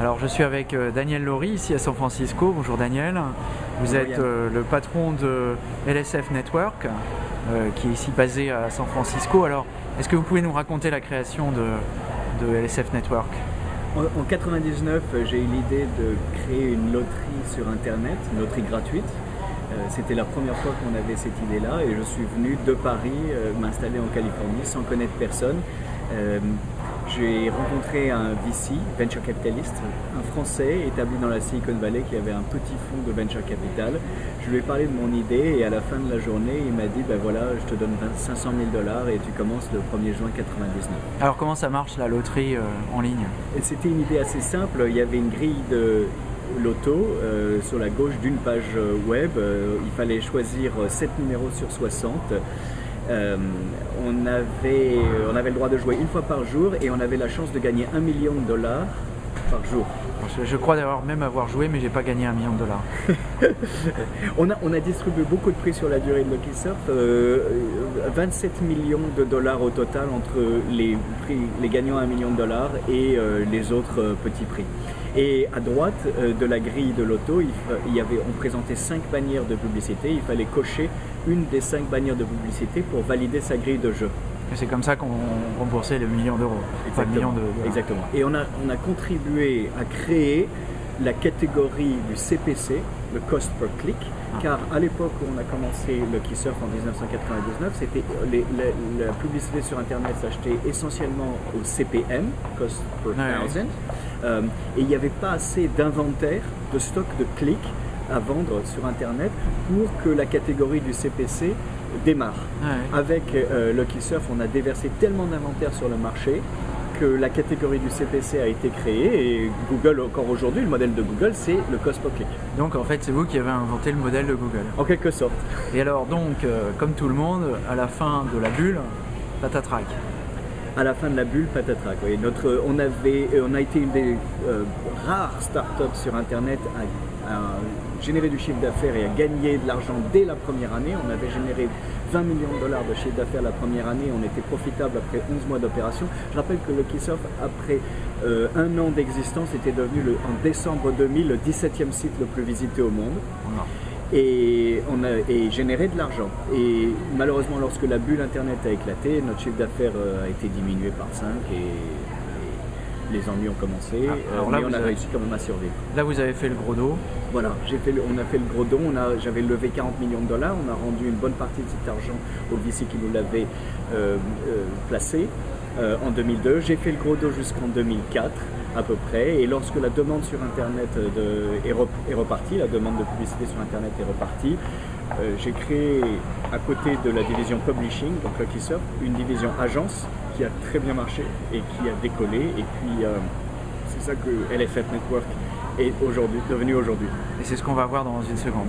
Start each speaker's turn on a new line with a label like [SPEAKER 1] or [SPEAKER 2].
[SPEAKER 1] Alors je suis avec Daniel Laurie ici à San Francisco. Bonjour Daniel. Vous êtes le patron de LSF Network qui est ici basé à San Francisco. Alors est-ce que vous pouvez nous raconter la création de LSF Network?
[SPEAKER 2] En 99, j'ai eu l'idée de créer une loterie sur Internet, une loterie gratuite. C'était la première fois qu'on avait cette idée-là et je suis venu de Paris m'installer en Californie sans connaître personne. J'ai rencontré un VC, venture capitaliste, un Français établi dans la Silicon Valley qui avait un petit fonds de venture capital. Je lui ai parlé de mon idée et à la fin de la journée, il m'a dit ben voilà, je te donne 500 000 $ et tu commences le 1er juin 99.
[SPEAKER 1] Alors comment ça marche la loterie en ligne?
[SPEAKER 2] C'était une idée assez simple. Il y avait une grille de loto sur la gauche d'une page web. Il fallait choisir 7 numéros sur 60. On avait le droit de jouer une fois par jour et on avait la chance de gagner $1 million par jour.
[SPEAKER 1] Je crois d'ailleurs même avoir joué, mais j'ai pas gagné $1 million.
[SPEAKER 2] On a distribué beaucoup de prix sur la durée de Lucky Surf, 27 millions de dollars au total entre les gagnants à $1 million et les autres petits prix. Et à droite de la grille de l'auto, on présentait 5 bannières de publicité. Il fallait cocher une des 5 bannières de publicité pour valider sa grille de jeu.
[SPEAKER 1] Et c'est comme ça qu'on remboursait le $1 million.
[SPEAKER 2] Exactement. Exactement. Et on a contribué à créer la catégorie du CPC, le cost per click, car à l'époque où on a commencé Lucky Surf en 1999, c'était la publicité sur Internet s'achetait essentiellement au CPM, cost per thousand, et il n'y avait pas assez d'inventaire, de stock de clics à vendre sur Internet pour que la catégorie du CPC démarre. Avec Lucky Surf, on a déversé tellement d'inventaire sur le marché que la catégorie du CPC a été créée et Google, encore aujourd'hui, le modèle de Google, c'est le cost per click.
[SPEAKER 1] Donc en fait, c'est vous qui avez inventé le modèle de Google.
[SPEAKER 2] En quelque sorte.
[SPEAKER 1] Et alors donc, comme tout le monde, à la fin de la bulle, patatrac.
[SPEAKER 2] À la fin de la bulle, patatrac. Oui. On a été une des rares startups sur Internet à générer du chiffre d'affaires et à gagner de l'argent dès la première année. On avait généré $20 millions de chiffre d'affaires la première année. On était profitable après 11 mois d'opération. Je rappelle que Lucky Surf, après un an d'existence, était devenu en décembre 2000 le 17e site le plus visité au monde. Et on a généré de l'argent. Et malheureusement, lorsque la bulle Internet a éclaté, notre chiffre d'affaires a été diminué par 5 et les ennuis ont commencé. Mais on a réussi quand même à survivre.
[SPEAKER 1] Là, vous avez fait le gros dos.
[SPEAKER 2] Voilà, on a fait le gros don. J'avais levé $40 millions. On a rendu une bonne partie de cet argent au VC qui nous l'avait placé en 2002. J'ai fait le gros dos jusqu'en 2004. À peu près, et lorsque la demande sur Internet est repartie, la demande de publicité sur Internet est repartie, j'ai créé à côté de la division Publishing, donc Lucky Surf, une division agence qui a très bien marché et qui a décollé, et puis c'est ça que LSF Network est devenu aujourd'hui.
[SPEAKER 1] Et c'est ce qu'on va voir dans une seconde.